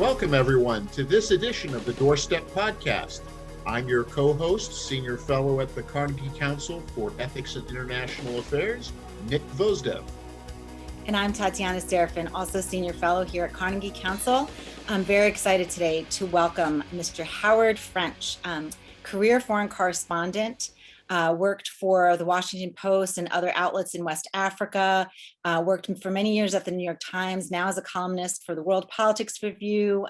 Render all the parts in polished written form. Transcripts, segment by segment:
Welcome, everyone, to this edition of the Doorstep podcast. I'm your co-host, Senior Fellow at the Carnegie Council for Ethics and International Affairs, Nick Gvosdev. And I'm Tatiana Serafin, also Senior Fellow here at Carnegie Council. I'm very excited today to welcome Mr. Howard French, career foreign correspondent, worked for the Washington Post and other outlets in West Africa, worked for many years at the New York Times, now as a columnist for the World Politics Review,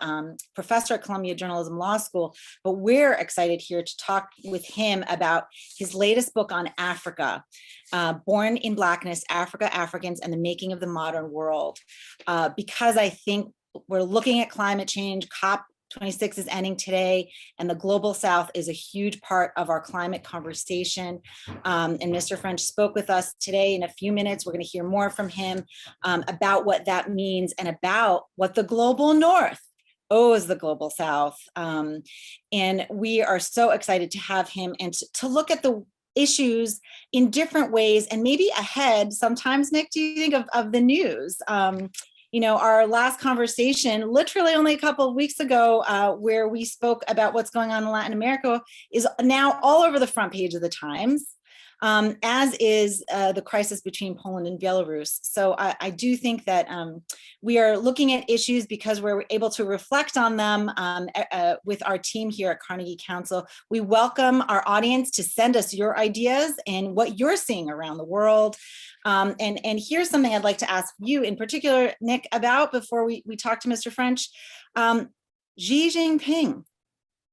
professor at Columbia Journalism Law School. But we're excited here to talk with him about his latest book on Africa, Born in Blackness, Africa, Africans, and the Making of the Modern World. Because I think we're looking at climate change. COP26 is ending today, and the global South is a huge part of our climate conversation. And Mr. French spoke with us today. In a few minutes, we're going to hear more from him about what that means and about what the global North owes the global South. And we are so excited to have him and to look at the issues in different ways and maybe ahead. Sometimes, Nick, do you think of the news? Our last conversation, literally only a couple of weeks ago, where we spoke about what's going on in Latin America, is now all over the front page of the Times, as is the crisis between Poland and Belarus. So I do think that we are looking at issues because we're able to reflect on them with our team here at Carnegie Council. We welcome our audience to send us your ideas and what you're seeing around the world. And here's something I'd like to ask you in particular, Nick, about before we talk to Mr. French. Xi Jinping,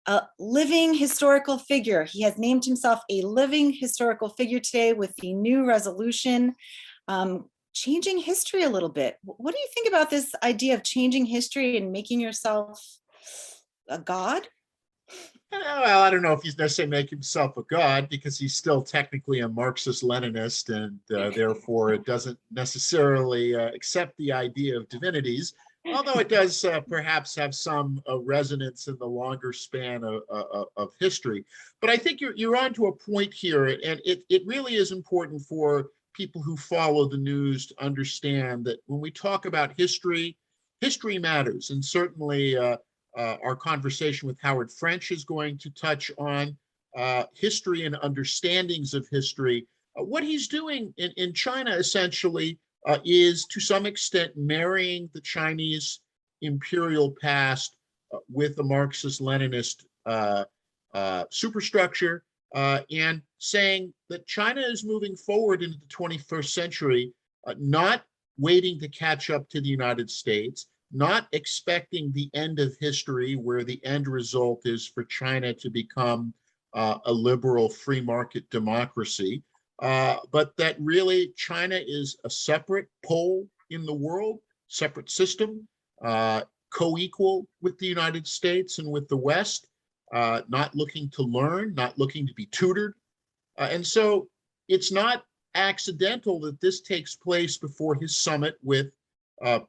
a living historical figure. He has named himself a living historical figure today with the new resolution, changing history a little bit. What do you think about this idea of changing history and making yourself a god? Well, I don't know if he's necessarily making himself a god, because he's still technically a Marxist-Leninist, and therefore it doesn't necessarily accept the idea of divinities, although it does perhaps have some resonance in the longer span of history. But I think you're onto a point here, and it really is important for people who follow the news to understand that when we talk about history, history matters, and certainly our conversation with Howard French is going to touch on history and understandings of history. What he's doing in China essentially is to some extent marrying the Chinese imperial past with the Marxist-Leninist superstructure and saying that China is moving forward into the 21st century, not waiting to catch up to the United States, not expecting the end of history where the end result is for China to become a liberal free market democracy, but that really China is a separate pole in the world, separate system, co-equal with the United States and with the West, not looking to learn, not looking to be tutored. And so it's not accidental that this takes place before his summit with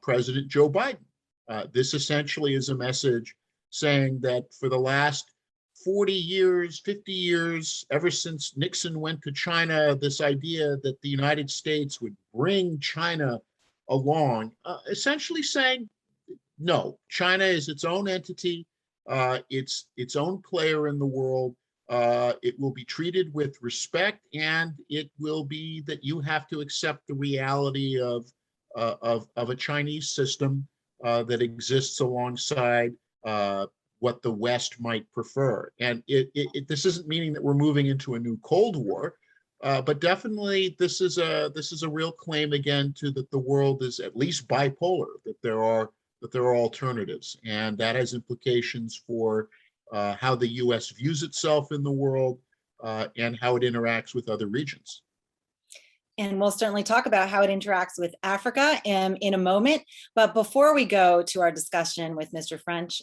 President Joe Biden. This essentially is a message saying that for the last 40 years, 50 years, ever since Nixon went to China, this idea that the United States would bring China along, essentially saying, no, China is its own entity, it's its own player in the world. It will be treated with respect, and it will be that you have to accept the reality of a Chinese system that exists alongside what the West might prefer. And this isn't meaning that we're moving into a new Cold War, but definitely this is a real claim again to that the world is at least bipolar, that there are alternatives, and that has implications for how the U.S. views itself in the world and how it interacts with other regions. And we'll certainly talk about how it interacts with Africa in a moment. But before we go to our discussion with Mr. French,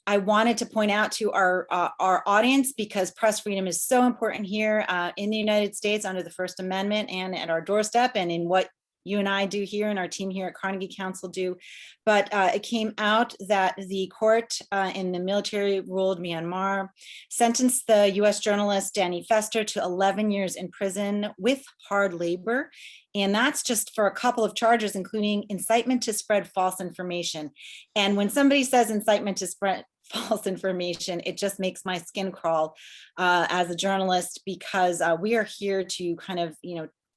I wanted to point out to our audience, because press freedom is so important here in the United States under the First Amendment and at our doorstep, and in what you and I do here, and our team here at Carnegie Council do. But it came out that the court in the military-ruled Myanmar sentenced the U.S. journalist Danny Fester to 11 years in prison with hard labor. And that's just for a couple of charges, including incitement to spread false information. And when somebody says incitement to spread false information, it just makes my skin crawl as a journalist, because we are here to kind of,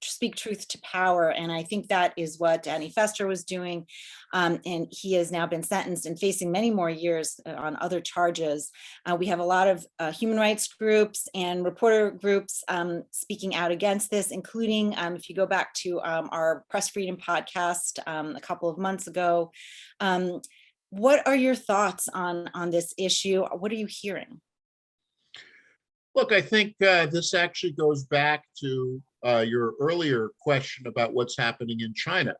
speak truth to power. And I think that is what Danny Fester was doing. And he has now been sentenced and facing many more years on other charges. We have a lot of human rights groups and reporter groups speaking out against this, including if you go back to our Press Freedom podcast a couple of months ago. What are your thoughts on this issue? What are you hearing? Look, I think this actually goes back to your earlier question about what's happening in China.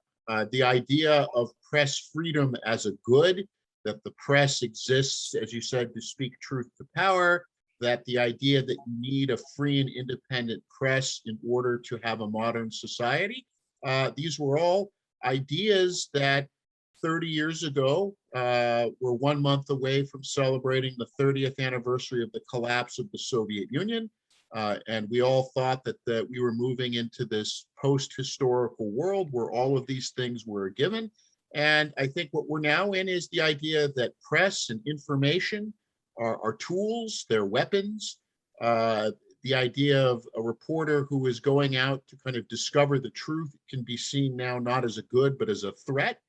The idea of press freedom as a good, that the press exists, as you said, to speak truth to power, that the idea that you need a free and independent press in order to have a modern society, these were all ideas that 30 years ago, we're 1 month away from celebrating the 30th anniversary of the collapse of the Soviet Union. And we all thought that we were moving into this post-historical world where all of these things were a given. And I think what we're now in is the idea that press and information are tools, they're weapons. The idea of a reporter who is going out to kind of discover the truth can be seen now not as a good, but as a threat.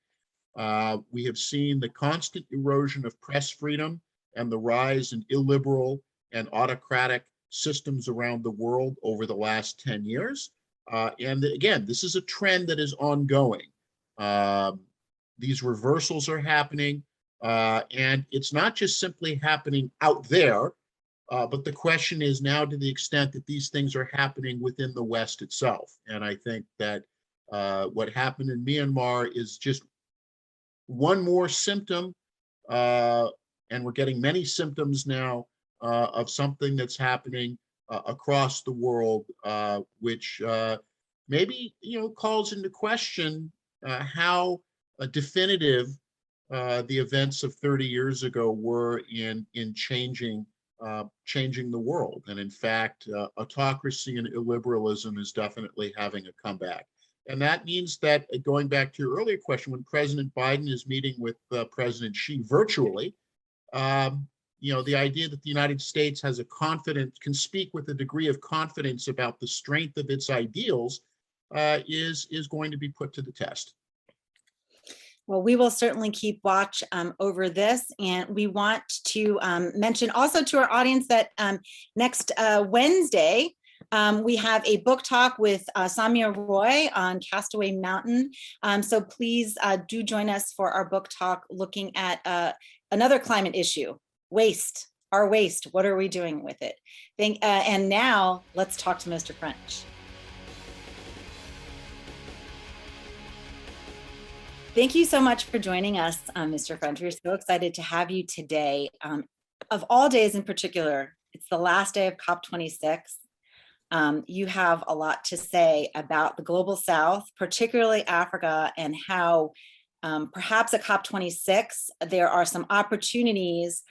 We have seen the constant erosion of press freedom and the rise in illiberal and autocratic systems around the world over the last 10 years. And again, this is a trend that is ongoing. These reversals are happening, and it's not just simply happening out there, but the question is now to the extent that these things are happening within the West itself. And I think that what happened in Myanmar is just one more symptom, and we're getting many symptoms now of something that's happening across the world, which maybe calls into question how definitive the events of 30 years ago were in changing the world. And in fact, autocracy and illiberalism is definitely having a comeback. And that means that, going back to your earlier question, when President Biden is meeting with President Xi virtually, the idea that the United States can speak with a degree of confidence about the strength of its ideals is going to be put to the test. Well, we will certainly keep watch over this. And we want to mention also to our audience that next Wednesday, we have a book talk with Samia Roy on Castaway Mountain. So please do join us for our book talk looking at another climate issue, waste, our waste. What are we doing with it? And now let's talk to Mr. French. Thank you so much for joining us, Mr. French. We're so excited to have you today. Of all days in particular, it's the last day of COP26. You have a lot to say about the global South, particularly Africa, and how perhaps at COP26, there are some opportunities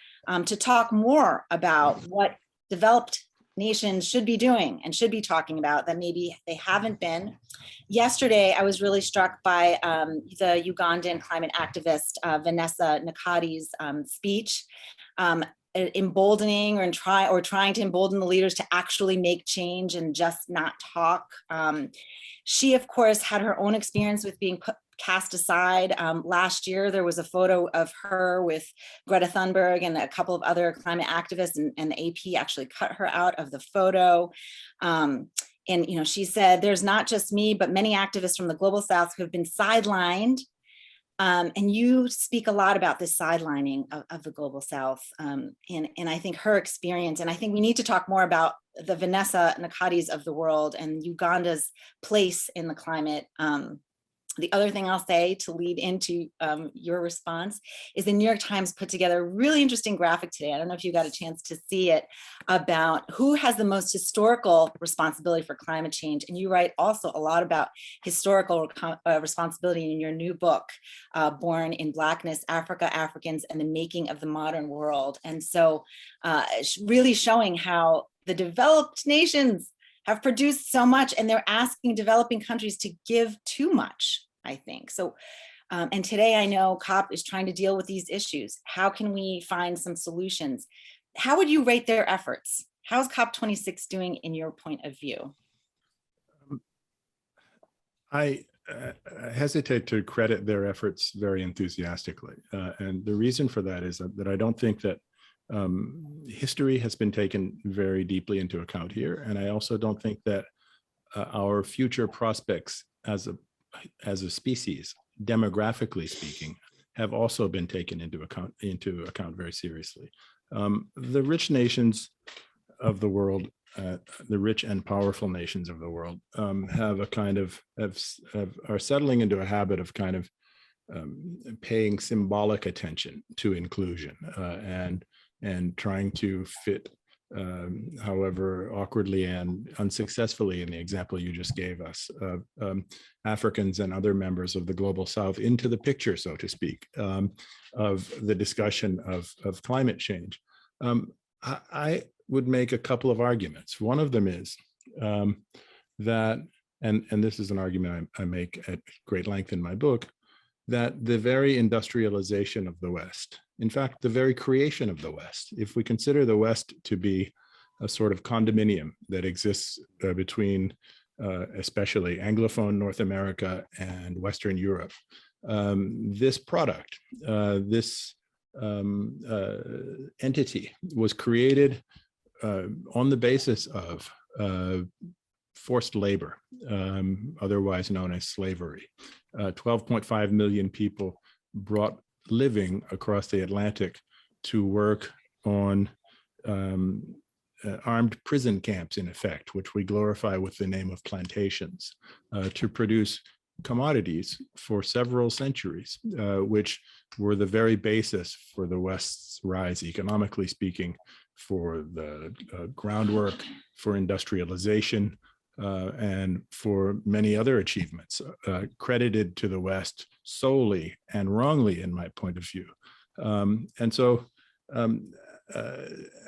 to talk more about what developed nations should be doing and should be talking about that maybe they haven't been. Yesterday, I was really struck by the Ugandan climate activist Vanessa Nakadi's speech, emboldening or trying to embolden the leaders to actually make change and just not talk. She, of course, had her own experience with being cast aside. Last year, there was a photo of her with Greta Thunberg and a couple of other climate activists, and the AP actually cut her out of the photo. And she said, there's not just me, but many activists from the global South who have been sidelined. And you speak a lot about this sidelining of the global South. And I think her experience, and I think we need to talk more about the Vanessa Nakadis of the world and Uganda's place in the climate The other thing I'll say to lead into your response is the New York Times put together a really interesting graphic today. I don't know if you got a chance to see it, about who has the most historical responsibility for climate change. And you write also a lot about historical responsibility in your new book, Born in Blackness, Africa, Africans, and the Making of the Modern World. And so really showing how the developed nations have produced so much, and they're asking developing countries to give too much, I think. So, and today I know COP is trying to deal with these issues. How can we find some solutions? How would you rate their efforts? How's COP26 doing in your point of view? I hesitate to credit their efforts very enthusiastically. And the reason for that is that I don't think that history has been taken very deeply into account here. And I also don't think that our future prospects as a species, demographically speaking, have also been taken into account very seriously. The rich nations of the world, the rich and powerful nations of the world, have a kind of are settling into a habit of kind of paying symbolic attention to inclusion and trying to fit, however awkwardly and unsuccessfully in the example you just gave us, Africans and other members of the global South into the picture, so to speak, of the discussion of climate change. I would make a couple of arguments. One of them is that, and this is an argument I make at great length in my book, that the very industrialization of the West, in fact, the very creation of the West, if we consider the West to be a sort of condominium that exists between especially Anglophone North America and Western Europe, this product, this entity was created on the basis of forced labor, otherwise known as slavery. 12.5 million people brought living across the Atlantic to work on armed prison camps, in effect, which we glorify with the name of plantations, to produce commodities for several centuries, which were the very basis for the West's rise, economically speaking, for the groundwork for industrialization, and for many other achievements credited to the West solely and wrongly, in my point of view. And so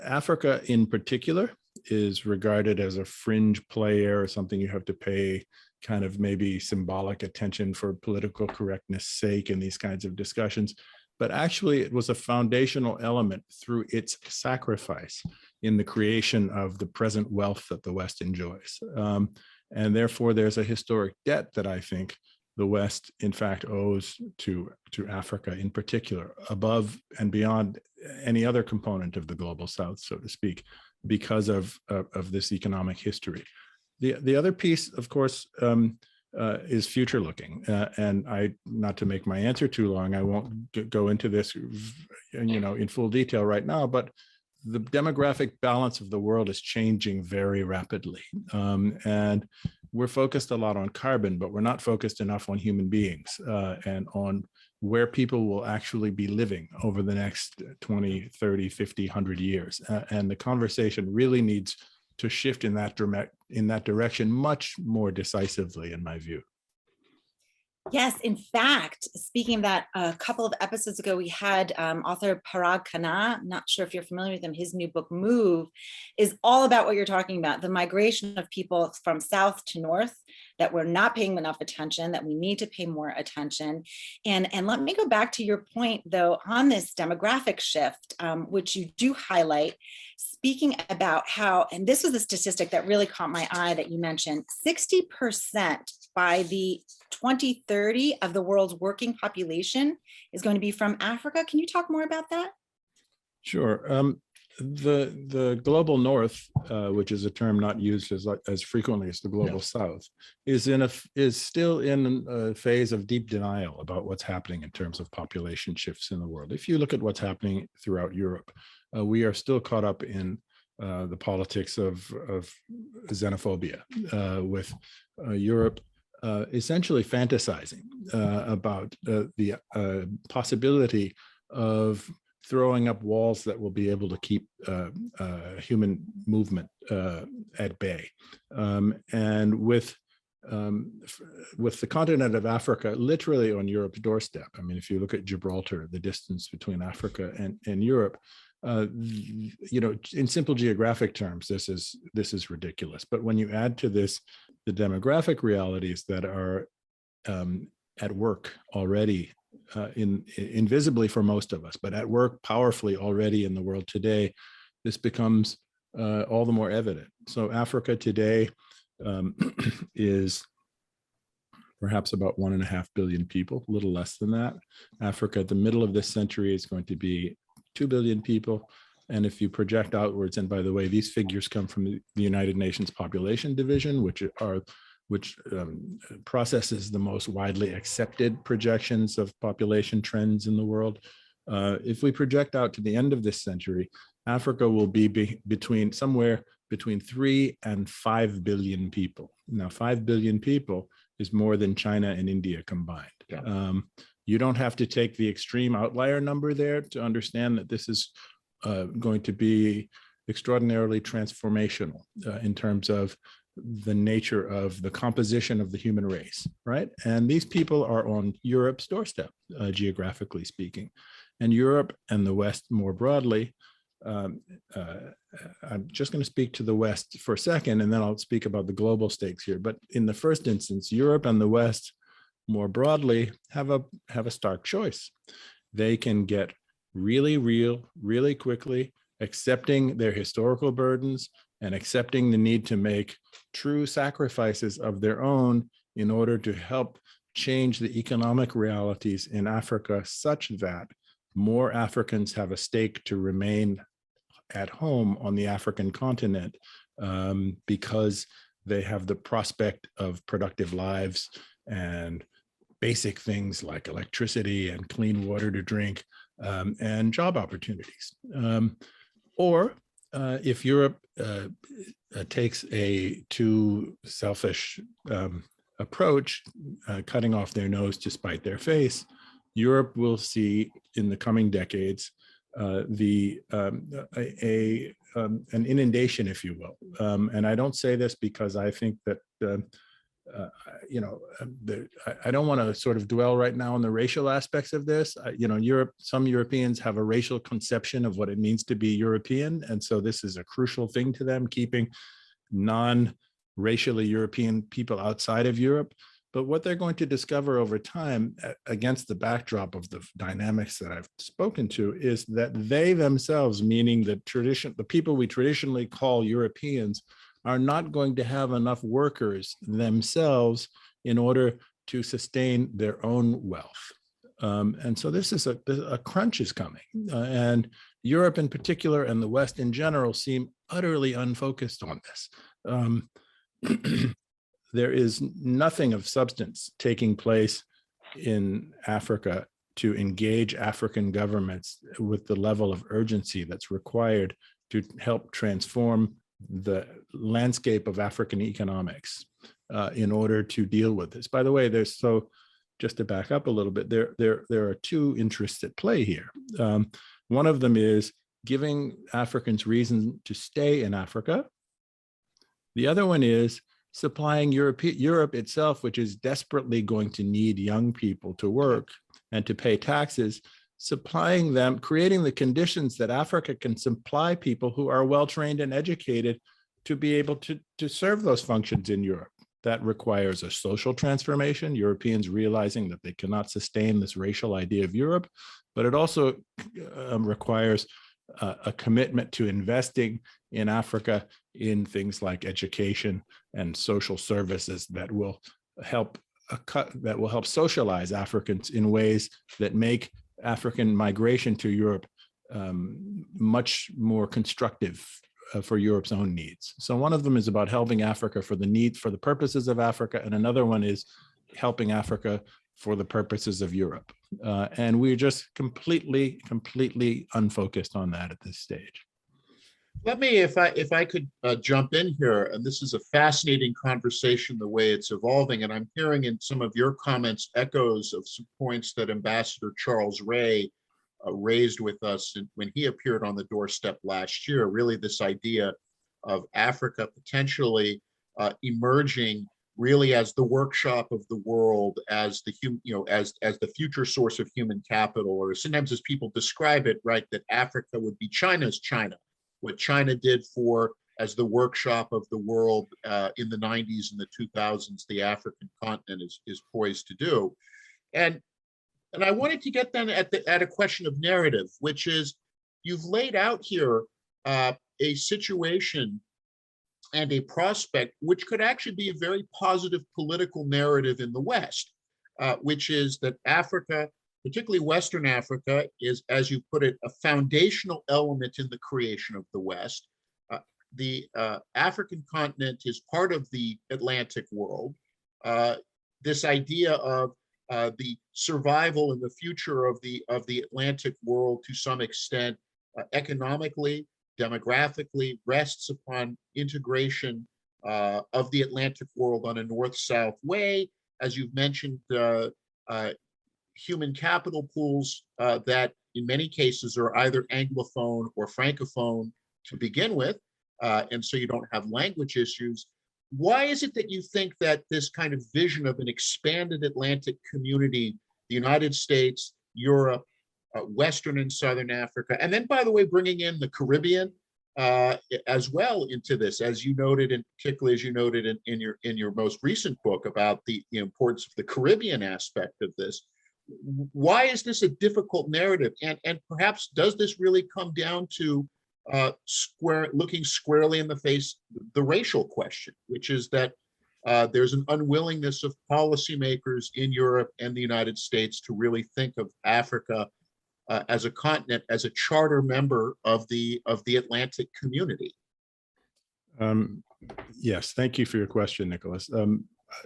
Africa in particular is regarded as a fringe player, or something you have to pay kind of maybe symbolic attention for political correctness' sake in these kinds of discussions. But actually, it was a foundational element through its sacrifice in the creation of the present wealth that the West enjoys. And therefore, there's a historic debt that I think the West, in fact, owes to Africa in particular, above and beyond any other component of the global South, so to speak, because of this economic history. The other piece, of course, is future looking, and not to make my answer too long, I won't go into this, in full detail right now, but the demographic balance of the world is changing very rapidly, and we're focused a lot on carbon, but we're not focused enough on human beings and on where people will actually be living over the next 20, 30, 50, 100 years, and the conversation really needs to shift in that direction much more decisively, in my view. Yes, in fact, speaking of that, a couple of episodes ago, we had author Parag Khanna. I'm not sure if you're familiar with him. His new book, Move, is all about what you're talking about, the migration of people from south to north, that we're not paying enough attention, that we need to pay more attention. And let me go back to your point, though, on this demographic shift, which you do highlight, speaking about how, and this was the statistic that really caught my eye that you mentioned, 60% by the 2030 of the world's working population is going to be from Africa. Can you talk more about that? Sure. The global north, which is a term not used as frequently as the global south, is still in a phase of deep denial about what's happening in terms of population shifts in the world. If you look at what's happening throughout Europe, we are still caught up in the politics of xenophobia, with Europe essentially fantasizing the possibility of throwing up walls that will be able to keep human movement at bay. And with the continent of Africa literally on Europe's doorstep. I mean, if you look at Gibraltar, the distance between Africa and Europe, in simple geographic terms, this is ridiculous. But when you add to this the demographic realities that are at work already, invisibly for most of us, but at work powerfully already in the world today, this becomes all the more evident. So Africa today is perhaps about 1.5 billion people, a little less than that. Africa at the middle of this century is going to be 2 billion people. And if you project outwards, and by the way, these figures come from the United Nations Population Division, which processes the most widely accepted projections of population trends in the world. If we project out to the end of this century, Africa will be somewhere between 3 and 5 billion people. Now, 5 billion people is more than China and India combined. Yeah. You don't have to take the extreme outlier number there to understand that this is going to be extraordinarily transformational in terms of the nature of the composition of the human race, right? And these people are on Europe's doorstep, geographically speaking. And Europe and the West more broadly, I'm just going to speak to the West for a second, and then I'll speak about the global stakes here. But in the first instance, Europe and the West more broadly have a stark choice. They can get really real, really quickly, accepting their historical burdens and accepting the need to make true sacrifices of their own in order to help change the economic realities in Africa such that more Africans have a stake to remain at home on the African continent because they have the prospect of productive lives and basic things like electricity and clean water to drink and job opportunities. Or if Europe takes a too selfish approach, cutting off their nose to spite their face, Europe will see in the coming decades an inundation, if you will. And I don't say this because I think that I don't want to sort of dwell right now on the racial aspects of this. Some Europeans have a racial conception of what it means to be European. And so this is a crucial thing to them, keeping non-racially European people outside of Europe. But what they're going to discover over time, against the backdrop of the dynamics that I've spoken to, is that they themselves, meaning the people we traditionally call Europeans, are not going to have enough workers themselves in order to sustain their own wealth. And so this is a crunch is coming. And Europe in particular and the West in general seem utterly unfocused on this. There is nothing of substance taking place in Africa to engage African governments with the level of urgency that's required to help transform the landscape of African economics in order to deal with this. By the way, just to back up a little bit, there are two interests at play here. One of them is giving Africans reason to stay in Africa. The other one is supplying Europe itself, which is desperately going to need young people to work and to pay taxes, supplying them, creating the conditions that Africa can supply people who are well-trained and educated to be able to serve those functions in Europe. That requires a social transformation, Europeans realizing that they cannot sustain this racial idea of Europe, but it also requires a commitment to investing in Africa in things like education and social services that will help socialize Africans in ways that make African migration to Europe much more constructive for Europe's own needs. So one of them is about helping Africa for the purposes of Africa, and another one is helping Africa for the purposes of Europe. And we're just completely unfocused on that at this stage. Let me, if I could jump in here, and this is a fascinating conversation, the way it's evolving, and I'm hearing in some of your comments echoes of some points that Ambassador Charles Ray raised with us when he appeared on the doorstep last year. Really, this idea of Africa potentially emerging really as the workshop of the world, as the as the future source of human capital, or sometimes as people describe it, right, that Africa would be China's China. What China did for as the workshop of the world in the 90s and the 2000s, the African continent is poised to do. And I wanted to get then at a question of narrative, which is you've laid out here a situation and a prospect which could actually be a very positive political narrative in the West, which is that Africa, particularly Western Africa, is, as you put it, a foundational element in the creation of the West. The African continent is part of the Atlantic world. This idea of the survival and the future of the Atlantic world, to some extent, economically, demographically, rests upon integration of the Atlantic world on a north-south way. As you've mentioned, human capital pools that in many cases are either Anglophone or Francophone to begin with, and so you don't have language issues. Why is it that you think that this kind of vision of an expanded Atlantic community, the United States, Europe, Western and Southern Africa, and then, by the way, bringing in the Caribbean as well into this, as you noted, and particularly as you noted in your most recent book about the importance of the Caribbean aspect of this. Why is this a difficult narrative? And perhaps does this really come down to looking squarely in the face the racial question, which is that there's an unwillingness of policymakers in Europe and the United States to really think of Africa as a continent, as a charter member of the Atlantic community? Yes, thank you for your question, Nicholas.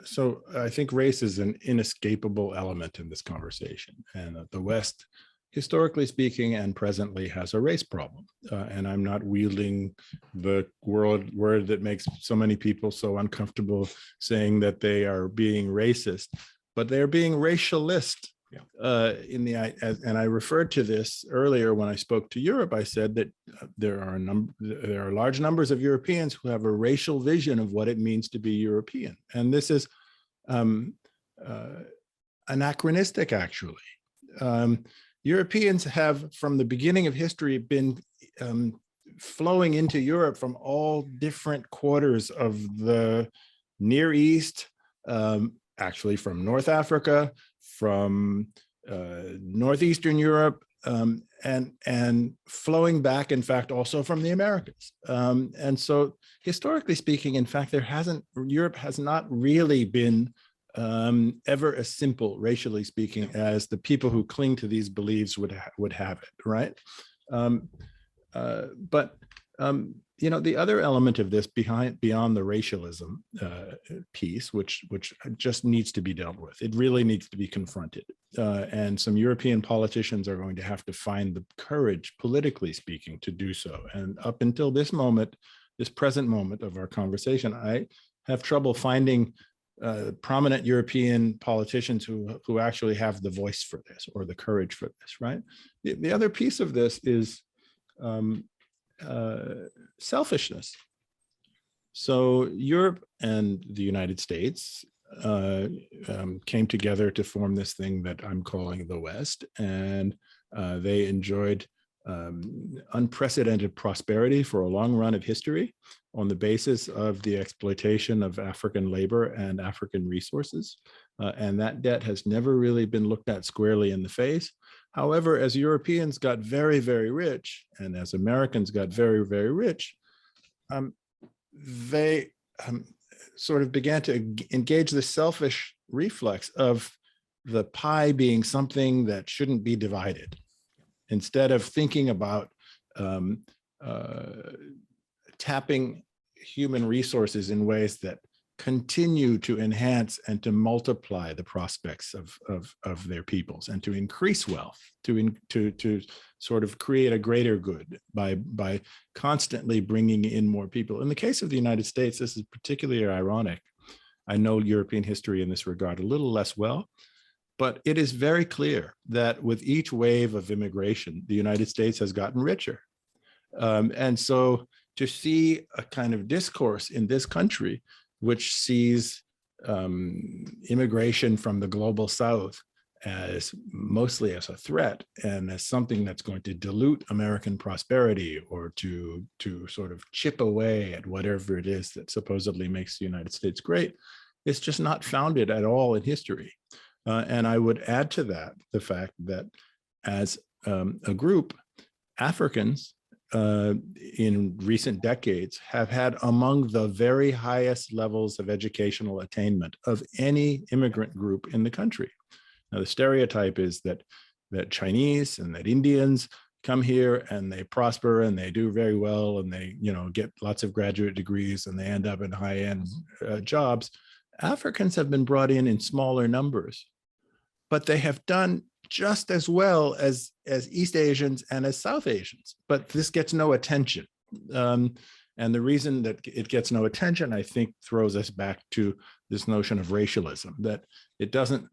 So I think race is an inescapable element in this conversation, and the West, historically speaking and presently, has a race problem. And I'm not wielding the word that makes so many people so uncomfortable, saying that they are being racist, but they're being racialist. Yeah. And I referred to this earlier when I spoke to Europe. I said that there are large numbers of Europeans who have a racial vision of what it means to be European, and this is anachronistic, actually. Europeans have, from the beginning of history, been flowing into Europe from all different quarters of the Near East, actually from North Africa, from Northeastern Europe, and flowing back, in fact, also from the Americas. And so, historically speaking, in fact, Europe has not really been ever as simple, racially speaking, as the people who cling to these beliefs would have it, right? But the other element of this beyond the racialism piece, which just needs to be dealt with, it really needs to be confronted, and some European politicians are going to have to find the courage, politically speaking, to do so. And up until this moment, this present moment of our conversation, I have trouble finding prominent European politicians who actually have the voice for this or the courage for this, right? The other piece of this is selfishness. So Europe and the United States came together to form this thing that I'm calling the West, and they enjoyed unprecedented prosperity for a long run of history on the basis of the exploitation of African labor and African resources. And that debt has never really been looked at squarely in the face. However, as Europeans got very, very rich, and as Americans got very, very rich, they sort of began to engage the selfish reflex of the pie being something that shouldn't be divided, instead of thinking about tapping human resources in ways that continue to enhance and to multiply the prospects of their peoples and to increase wealth, to sort of create a greater good by constantly bringing in more people. In the case of the United States, this is particularly ironic. I know European history in this regard a little less well, but it is very clear that with each wave of immigration, the United States has gotten richer. And so to see a kind of discourse in this country which sees immigration from the global South as mostly as a threat and as something that's going to dilute American prosperity or to sort of chip away at whatever it is that supposedly makes the United States great, it's just not founded at all in history. And I would add to that the fact that as a group, Africans in recent decades have had among the very highest levels of educational attainment of any immigrant group in the country. Now, the stereotype is that Chinese and that Indians come here and they prosper and they do very well and they, get lots of graduate degrees and they end up in high-end jobs. Africans have been brought in smaller numbers, but they have done just as well as East Asians and as South Asians, but this gets no attention. And the reason that it gets no attention, I think, throws us back to this notion of racialism, that it doesn't,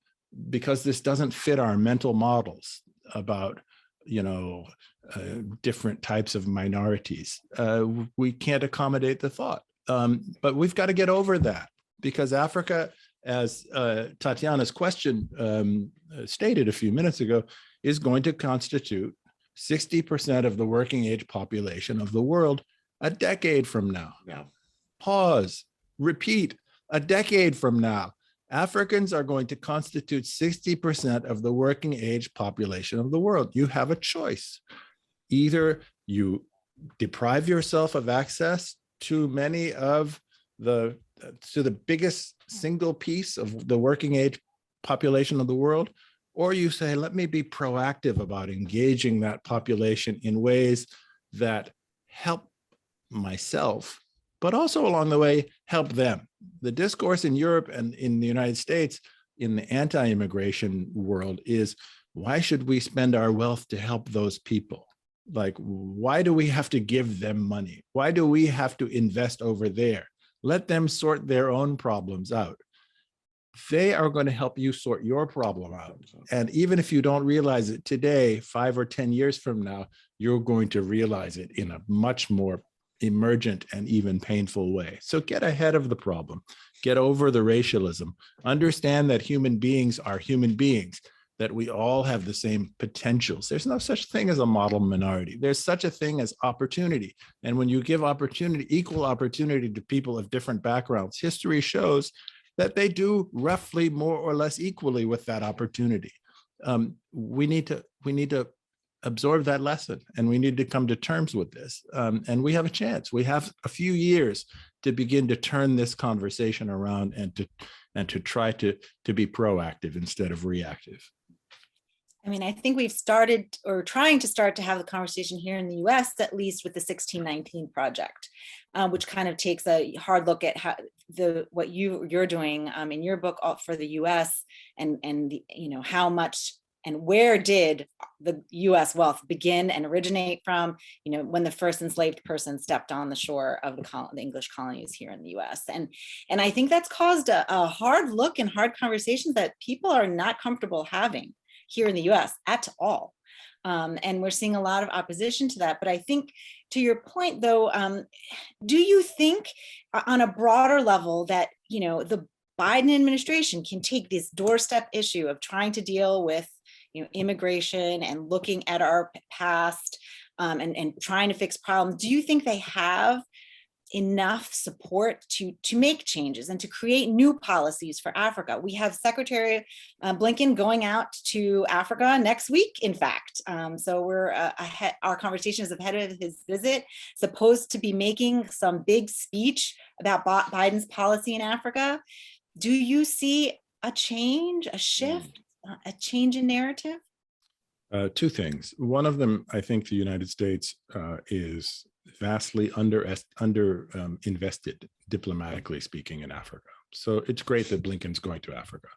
because this doesn't fit our mental models about, different types of minorities. We can't accommodate the thought, but we've got to get over that, because Africa, as Tatiana's question stated a few minutes ago, is going to constitute 60% of the working age population of the world a decade from now. Pause, repeat, a decade from now. Africans are going to constitute 60% of the working age population of the world. You have a choice. Either you deprive yourself of access to many of the biggest single piece of the working age population of the world, or you say, let me be proactive about engaging that population in ways that help myself, but also along the way, help them. The discourse in Europe and in the United States in the anti-immigration world is, why should we spend our wealth to help those people? Like, why do we have to give them money? Why do we have to invest over there? Let them sort their own problems out. They are going to help you sort your problem out. And even if you don't realize it today, 5 or 10 years from now, you're going to realize it in a much more emergent and even painful way. So get ahead of the problem, get over the racialism, understand that human beings are human beings, that we all have the same potentials. There's no such thing as a model minority. There's such a thing as opportunity. And when you give opportunity, equal opportunity to people of different backgrounds, history shows that they do roughly more or less equally with that opportunity. We need to absorb that lesson, and we need to come to terms with this. And we have a chance. We have a few years to begin to turn this conversation around and to try to be proactive instead of reactive. I mean, I think we've started or trying to start to have the conversation here in the U.S., at least with the 1619 project, which kind of takes a hard look at how what you're doing in your book for the U.S. and how much and where did the U.S. wealth begin and originate from, when the first enslaved person stepped on the shore of the English colonies here in the U.S. And I think that's caused a hard look and hard conversations that people are not comfortable having here in the US at all. And we're seeing a lot of opposition to that. But I think, to your point though, do you think on a broader level that, the Biden administration can take this doorstep issue of trying to deal with, immigration and looking at our past and trying to fix problems? Do you think they have enough support to make changes and to create new policies for Africa? We have Secretary Blinken going out to Africa next week, in fact. So we're ahead, our conversation is ahead of his visit, supposed to be making some big speech about Biden's policy in Africa. Do you see a change, a shift, a change in narrative? Two things. One of them, I think the United States is vastly under invested, diplomatically speaking, in Africa. So it's great that Blinken's going to Africa.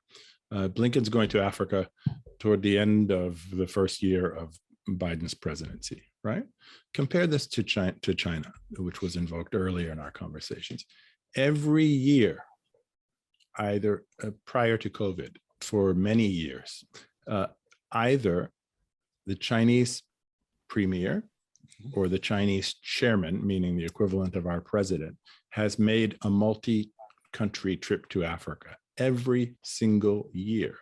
Blinken's going to Africa toward the end of the first year of Biden's presidency, right? Compare this to China, which was invoked earlier in our conversations. Every year, either prior to COVID, for many years, either the Chinese premier or the Chinese chairman, meaning the equivalent of our president, has made a multi-country trip to Africa every single year.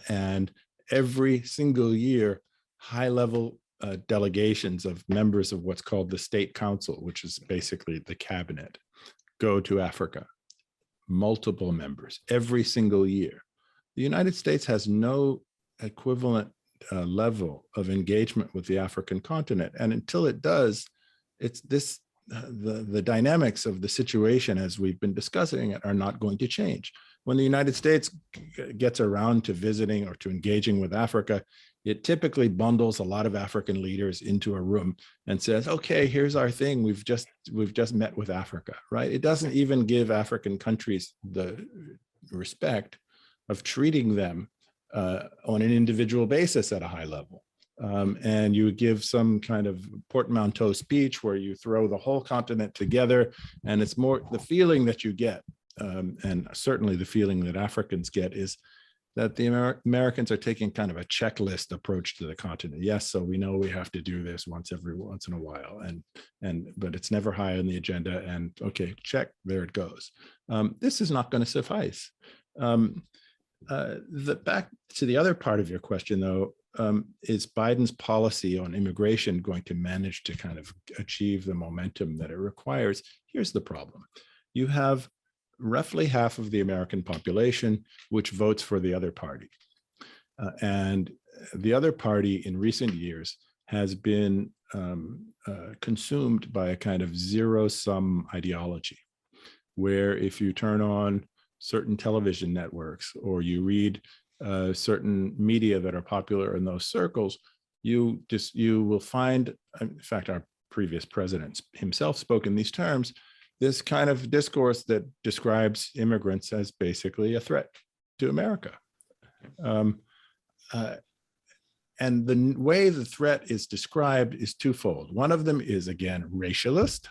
And every single year, high-level delegations of members of what's called the State Council, which is basically the cabinet, go to Africa. Multiple members every single year. The United States has no equivalent level of engagement with the African continent. And until it does, it's this, the dynamics of the situation as we've been discussing it are not going to change. When the United States gets around to visiting or to engaging with Africa, it typically bundles a lot of African leaders into a room and says, okay, here's our thing. We've just met with Africa, right? It doesn't even give African countries the respect of treating them on an individual basis at a high level. And you give some kind of portmanteau speech where you throw the whole continent together, and it's more the feeling that you get, and certainly the feeling that Africans get, is that the Americans are taking kind of a checklist approach to the continent. Yes, so we know we have to do this once in a while, but it's never high on the agenda. And okay, check, there it goes. This is not going to suffice. Back to the other part of your question, though, is Biden's policy on immigration going to manage to kind of achieve the momentum that it requires? Here's the problem. You have roughly half of the American population which votes for the other party. And the other party in recent years has been consumed by a kind of zero-sum ideology, where if you turn on certain television networks or you read certain media that are popular in those circles, you will find, in fact, our previous president himself spoke in these terms, this kind of discourse that describes immigrants as basically a threat to America. And the way the threat is described is twofold. One of them is, again, racialist.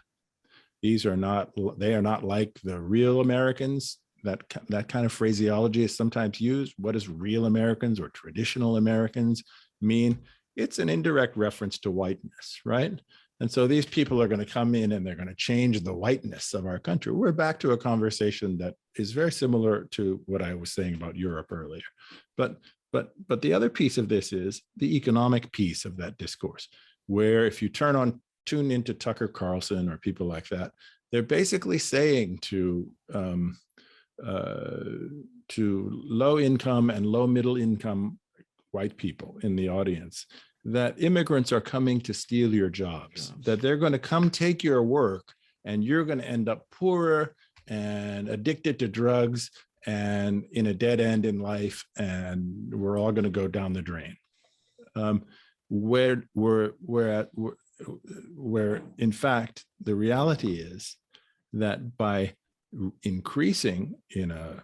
They are not like the real Americans. That kind of phraseology is sometimes used. What does real Americans or traditional Americans mean? It's an indirect reference to whiteness, right? And so these people are going to come in and they're going to change the whiteness of our country. We're back to a conversation that is very similar to what I was saying about Europe earlier. But the other piece of this is the economic piece of that discourse, where if you tune into Tucker Carlson or people like that, they're basically saying to low income and low middle income white people in the audience that immigrants are coming to steal your jobs, that they're going to come take your work and you're going to end up poorer and addicted to drugs and in a dead end in life, and we're all going to go down the drain. Where in fact, the reality is that by increasing in a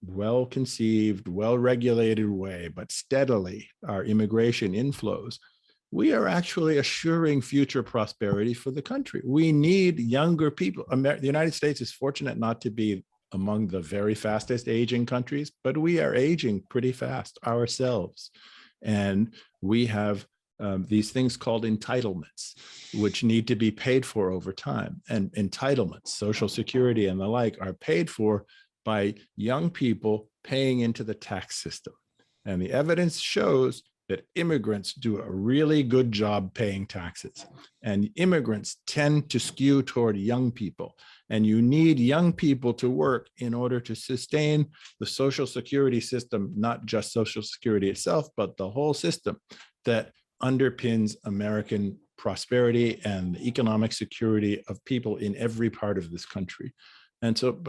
well-conceived, well-regulated way, but steadily our immigration inflows, we are actually assuring future prosperity for the country. We need younger people. The United States is fortunate not to be among the very fastest aging countries, but we are aging pretty fast ourselves. And we have these things called entitlements, which need to be paid for over time. And entitlements, Social Security and the like, are paid for by young people paying into the tax system. And the evidence shows that immigrants do a really good job paying taxes. And immigrants tend to skew toward young people. And you need young people to work in order to sustain the Social Security system, not just Social Security itself, but the whole system that underpins American prosperity and the economic security of people in every part of this country. And so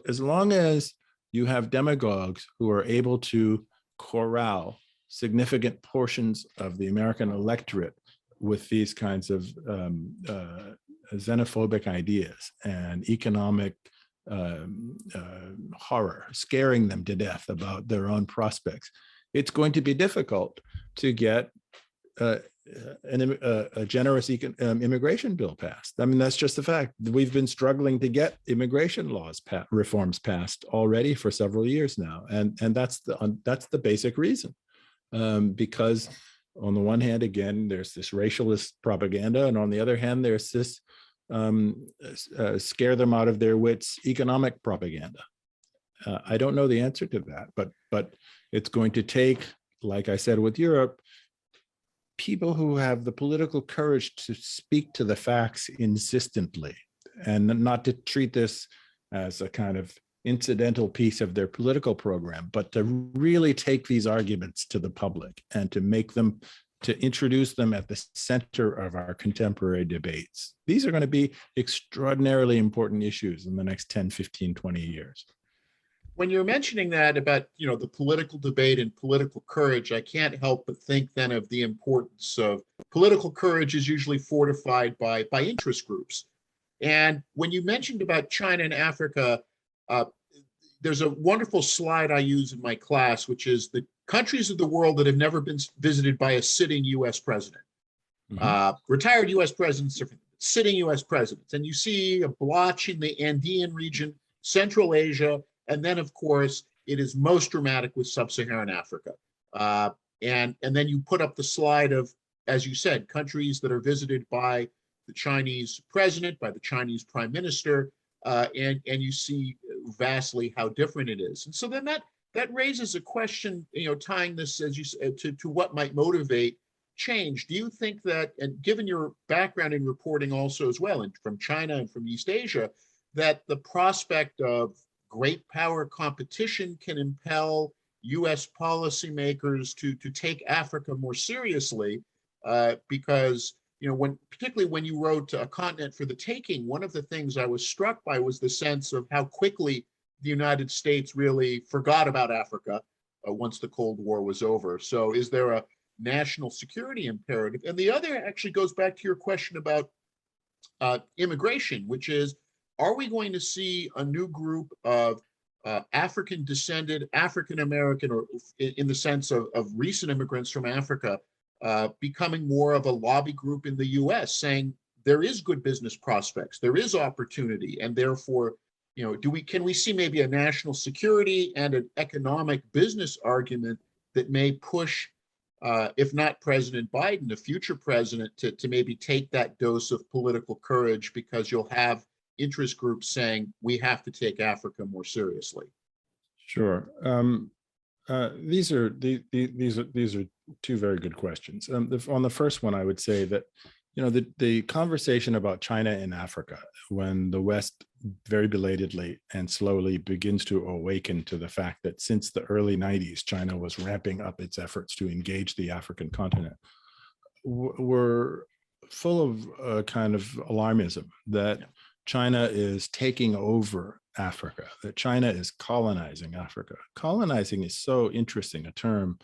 as long as you have demagogues who are able to corral significant portions of the American electorate with these kinds of xenophobic ideas and economic horror, scaring them to death about their own prospects, it's going to be difficult to get a generous immigration bill passed. I mean, that's just the fact. We've been struggling to get immigration laws reforms passed already for several years now, and that's the basic reason. Because on the one hand, again, there's this racialist propaganda, and on the other hand, there's this scare them out of their wits economic propaganda. I don't know the answer to that, but it's going to take, like I said with Europe, people who have the political courage to speak to the facts insistently and not to treat this as a kind of incidental piece of their political program, but to really take these arguments to the public and to make them, to introduce them at the center of our contemporary debates. These are going to be extraordinarily important issues in the next 10, 15, 20 years. When you're mentioning that about, the political debate and political courage, I can't help but think then of the importance of political courage is usually fortified by interest groups. And when you mentioned about China and Africa, there's a wonderful slide I use in my class, which is the countries of the world that have never been visited by a sitting U.S. president. Retired U.S. presidents, sitting U.S. presidents. And you see a blotch in the Andean region, Central Asia, and then, of course, it is most dramatic with sub-Saharan Africa. And then you put up the slide of, as you said, countries that are visited by the Chinese president, by the Chinese prime minister, and you see vastly how different it is. And so then that raises a question, tying this, as you said, to what might motivate change. Do you think that, and given your background in reporting also as well, and from China and from East Asia, that the prospect of great power competition can impel U.S. policymakers to take Africa more seriously, because particularly when you wrote A Continent for the Taking, one of the things I was struck by was the sense of how quickly the United States really forgot about Africa once the Cold War was over. So is there a national security imperative? And the other actually goes back to your question about immigration, which is, are we going to see a new group of African descended, African American, or in the sense of recent immigrants from Africa, becoming more of a lobby group in the US, saying there is good business prospects, there is opportunity, and therefore, can we see maybe a national security and an economic business argument that may push, if not President Biden, the future president, to maybe take that dose of political courage, because you'll have interest groups saying we have to take Africa more seriously? Sure. These are two very good questions. On the first one, I would say that the conversation about China and Africa, when the West very belatedly and slowly begins to awaken to the fact that since the early 90s, China was ramping up its efforts to engage the African continent, were full of kind of alarmism that China is taking over Africa, that China is colonizing Africa. Colonizing is so interesting a term,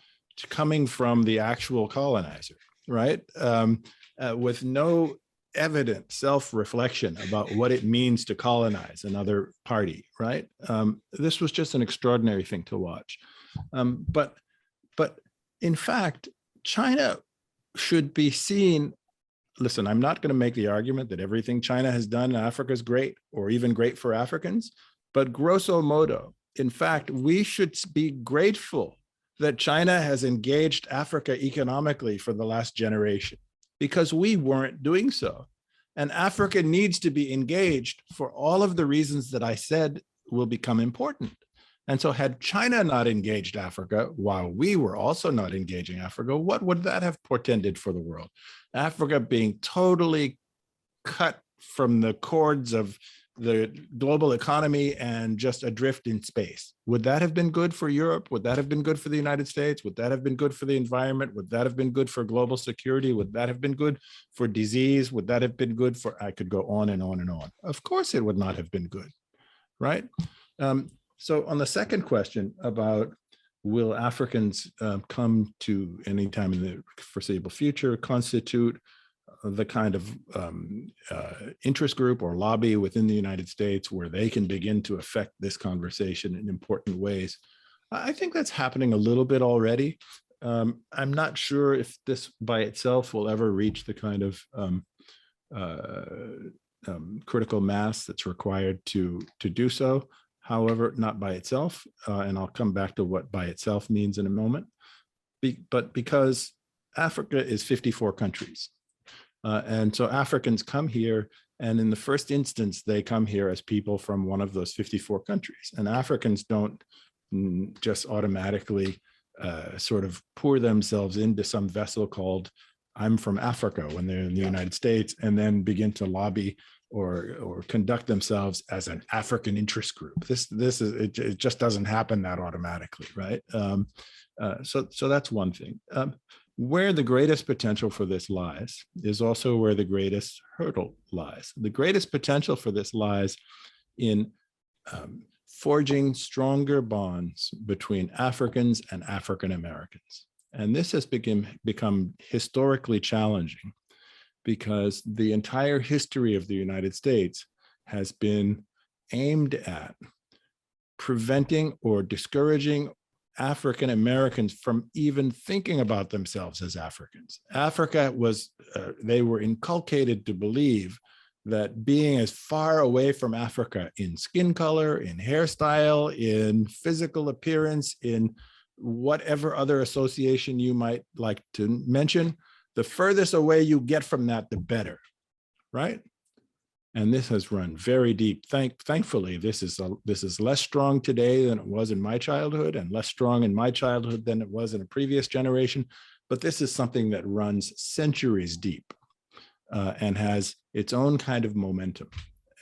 coming from the actual colonizer, right? With no evident self-reflection about what it means to colonize another party, right? This was just an extraordinary thing to watch. But in fact, China should be seen. Listen, I'm not going to make the argument that everything China has done in Africa is great or even great for Africans, but grosso modo, in fact, we should be grateful that China has engaged Africa economically for the last generation, because we weren't doing so. And Africa needs to be engaged for all of the reasons that I said will become important. And so had China not engaged Africa, while we were also not engaging Africa, what would that have portended for the world? Africa being totally cut from the cords of the global economy and just adrift in space. Would that have been good for Europe? Would that have been good for the United States? Would that have been good for the environment? Would that have been good for global security? Would that have been good for disease? Would that have been good for, I could go on and on and on. Of course it would not have been good, right? So on the second question about will Africans come to any time in the foreseeable future constitute the kind of interest group or lobby within the United States where they can begin to affect this conversation in important ways. I think that's happening a little bit already. I'm not sure if this by itself will ever reach the kind of critical mass that's required to do so. However, not by itself, and I'll come back to what by itself means in a moment. But because Africa is 54 countries, and so Africans come here, and in the first instance, they come here as people from one of those 54 countries. And Africans don't just automatically sort of pour themselves into some vessel called I'm from Africa when they're in the United States, and then begin to lobby or conduct themselves as an African interest group. It just doesn't happen that automatically, right? So that's one thing. Where the greatest potential for this lies is also where the greatest hurdle lies. The greatest potential for this lies in forging stronger bonds between Africans and African Americans. And this has become historically challenging because the entire history of the United States has been aimed at preventing or discouraging African Americans from even thinking about themselves as Africans. Africa was, they were inculcated to believe that being as far away from Africa in skin color, in hairstyle, in physical appearance, in whatever other association you might like to mention, the furthest away you get from that, the better, right? And this has run very deep. Thankfully, this is less strong today than it was in my childhood, and less strong in my childhood than it was in a previous generation. But this is something that runs centuries deep and has its own kind of momentum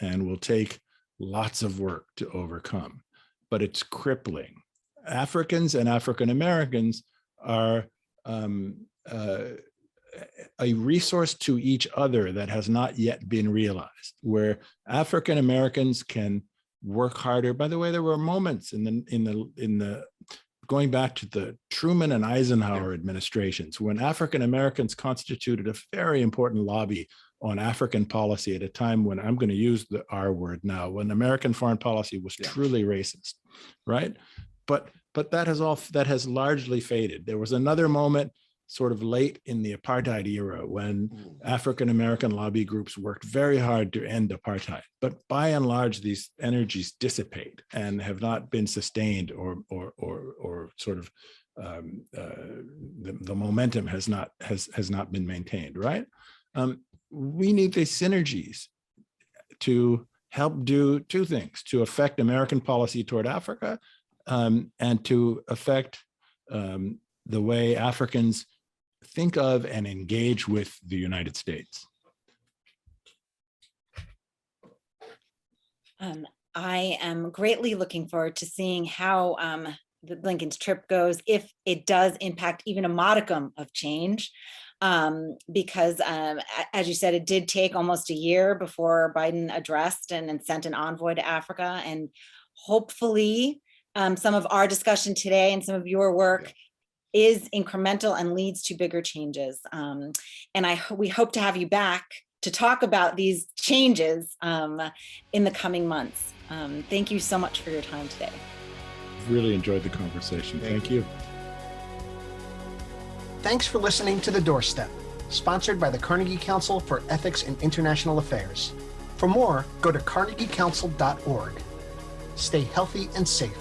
and will take lots of work to overcome. But it's crippling. Africans and African Americans are a resource to each other that has not yet been realized, where African Americans can work harder. By the way, there were moments in the going back to the Truman and Eisenhower administrations when African Americans constituted a very important lobby on African policy at a time when, I'm going to use the R word now, when American foreign policy was truly racist, right? But that has largely faded. There was another moment sort of late in the apartheid era when African American lobby groups worked very hard to end apartheid. But by and large, these energies dissipate and have not been sustained, or sort of the momentum has not been maintained, right? We need these synergies to help do two things: to affect American policy toward Africa, and to affect the way Africans think of and engage with the United States. I am greatly looking forward to seeing how the Blinken's trip goes, if it does impact even a modicum of change. Because as you said, it did take almost a year before Biden addressed and sent an envoy to Africa. And hopefully some of our discussion today and some of your work is incremental and leads to bigger changes. And we hope to have you back to talk about these changes in the coming months. Thank you so much for your time today. Really enjoyed the conversation. Thank you. Thanks for listening to The Doorstep, sponsored by the Carnegie Council for Ethics in International Affairs. For more, go to carnegiecouncil.org. Stay healthy and safe.